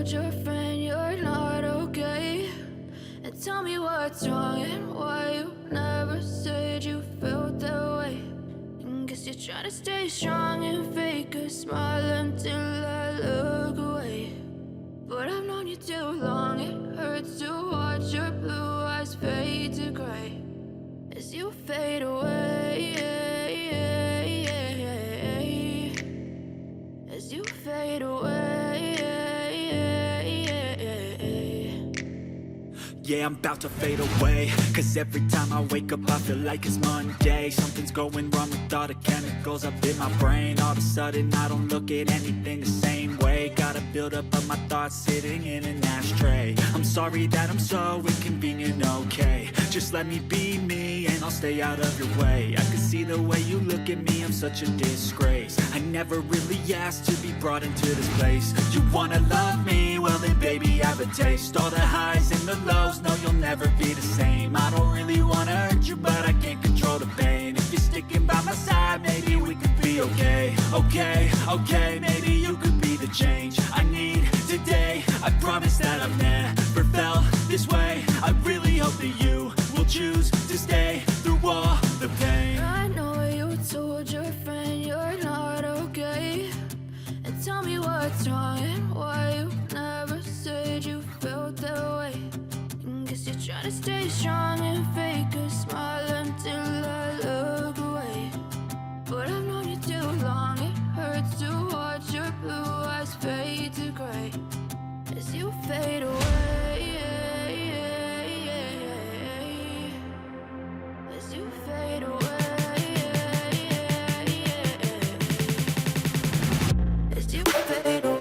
told your friend you're not okay? And tell me what's wrong and why you never said you felt that way. And guess you're trying to stay strong and fake a smile until I look away. But I've known you too long, it hurts to watch your blue eyes fade to gray as you fade away, as you fade away. Yeah, I'm about to fade away, cause every time I wake up I feel like it's Monday. Something's going wrong with all the chemicals up in my brain. All of a sudden I don't look at anything the same way. Got a buildup of my thoughts sitting in an ashtray. I'm sorry that I'm so inconvenient, okay? Just let me be me and I'll stay out of your way. I can see the way you look at me, I'm such a disgrace. I never really asked to be brought into this place. You wanna love me? Well then baby, have a taste. All the highs and the lows, no, you'll never be the same. I don't really wanna hurt you, but I can't control the pain. If you're sticking by my side, maybe we could be okay. Okay, maybe you could be the change I need today. I promise that I've never felt this way. I really hope that you will choose to stay through all the pain. I know you told your friend you're not okay. And tell me what's wrong and why you never said you felt that way. Guess you're trying to stay strong and fake a smile until I look away. But I've known you too long, it hurts to watch your blue eyes fade to gray as you fade away, as you fade away, as you fade away.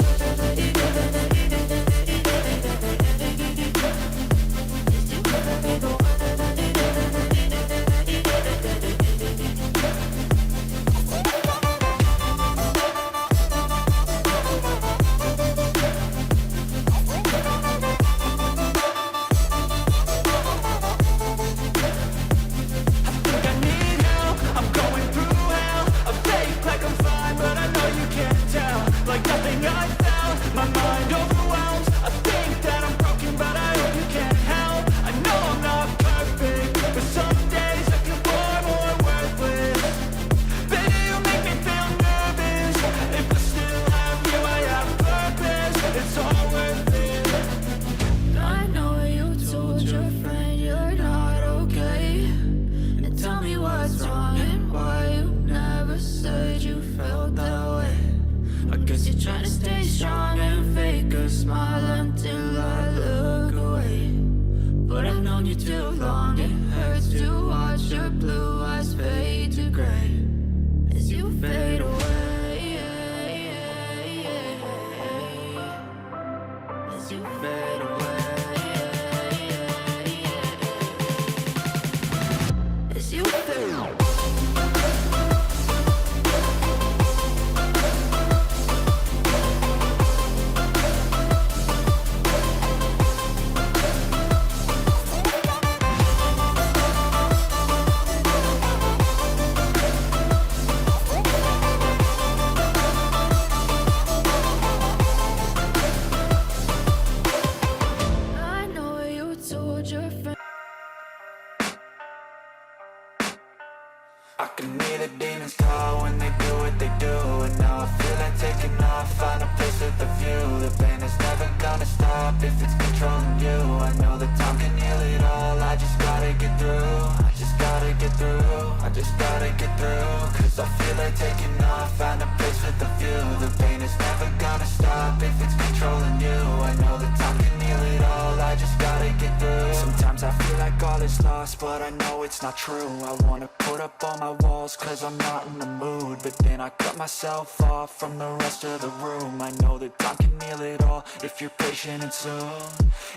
I can hear the demons call when they do what they do. And now I feel like taking off, find a place with a view. The pain is never gonna stop if it's controlling you. I know that time can heal it all, I just gotta get through. I just gotta get through, I just gotta get through. Cause I feel like taking off, find a place with a view. The pain is never gonna stop if it's controlling you. I know that time can heal it all, I just gotta get through. Sometimes I feel like all is lost, but I know it's not true. I wanna put up all my walls cause I'm not in the mood, but then I cut myself off from the rest of the room. I know that time can heal it all if you're patient, and soon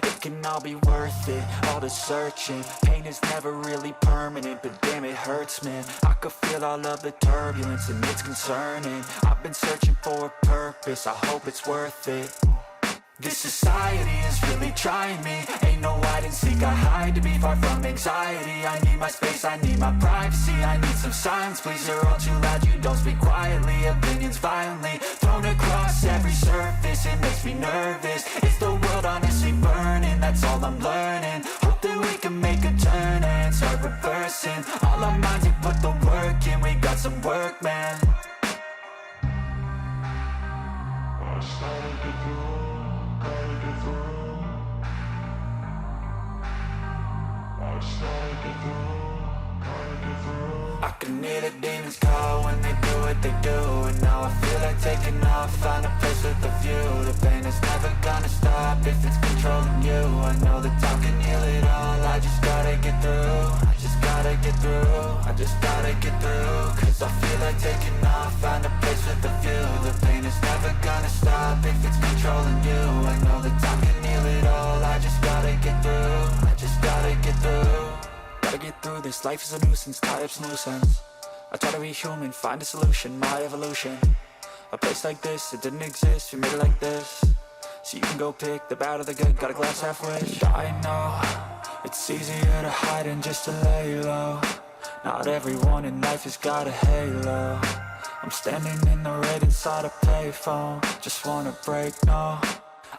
it can all be worth it, all the searching. Pain is never really permanent, but damn it hurts, man. I could feel all of the turbulence and it's concerning. I've been searching for a purpose, I hope it's worth it. This society is really trying me. Ain't no hide and seek, I hide to be far from anxiety. I need my space, I need my privacy. I need some silence, please, you're all too loud. You don't speak quietly, opinions violently thrown across every surface. it makes me nervous. Is the world honestly burning? That's all I'm learning. Hope that we can make a turn and start reversing. All our minds, we put the work in. We got some work, man. I just gotta get through, gotta get through. I just gotta get through, gotta get through. I can hear the demons call when they do what they do. And now I feel like taking off, find a place with a view. The pain is never gonna stop if it's controlling you. I know that time can heal it all. I just gotta get through, I just gotta get through, I just gotta get through. Cause I feel like taking off, find a place with a view. The pain is never gonna stop if it's controlling you. I know that time can heal it all. I just gotta get through, I just gotta get through. Gotta get through this, life is a nuisance, tie up some loose ends. I try to be human, find a solution, my evolution. A place like this, it didn't exist, we made it like this. So you can go pick the bad or the good, got a glass half wish. I know, it's easier to hide than just to lay low. Not everyone in life has got a halo. I'm standing in the red inside a payphone. Just wanna break, no,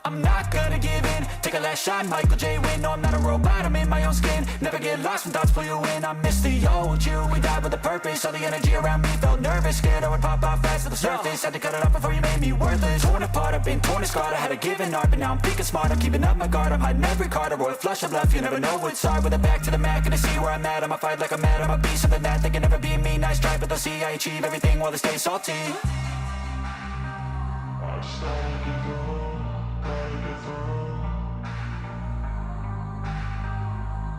I'm not gonna give in. Take a last shot, Michael J. Win. No, I'm not a robot, I'm in my own skin. Never get lost when thoughts pull you in. I miss the old you, we died with a purpose. All the energy around me felt nervous. Scared I would pop out fast to the surface. Had to cut it off before you made me worthless. Torn apart, I've been torn and scarred. I had a given art, but now I'm thinking smart. I'm keeping up my guard, I'm hiding every card. A royal flush of love, you never know what's hard. With a back to the mat, gonna see where I'm at. I'ma fight like I'm mad, I'ma be something that they can never be me. Nice try, but they'll see I achieve everything while they stay salty. I just gotta get through, gotta get through.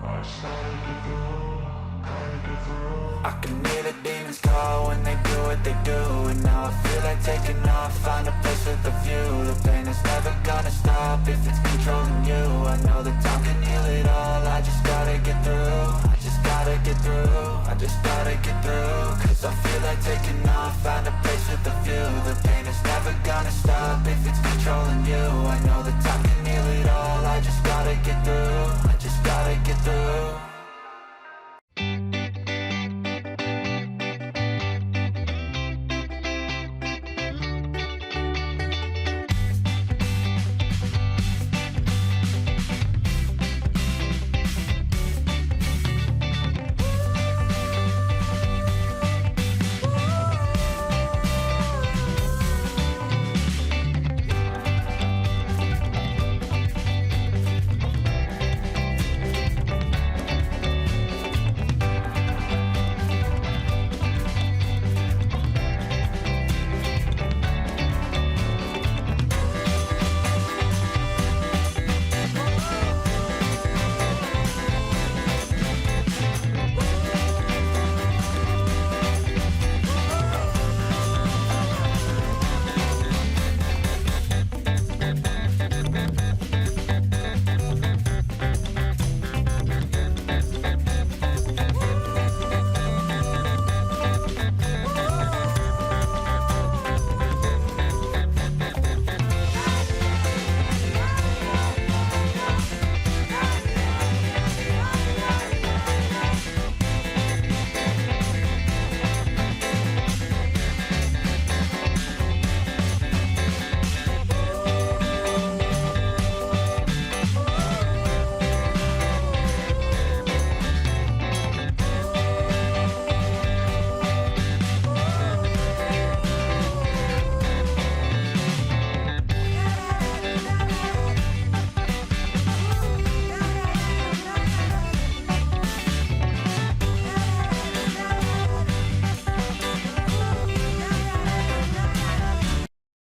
I just gotta get through, gotta get through. I can hear the demons call when they do what they do. And now I feel like taking off, find a place with a view. The pain is never gonna stop if it's controlling you. I know that time can heal it all. I just gotta get through, I just gotta get through, I just gotta get through. Cause I feel like taking off, find a place with a view. The pain is never gonna stop if it's controlling you.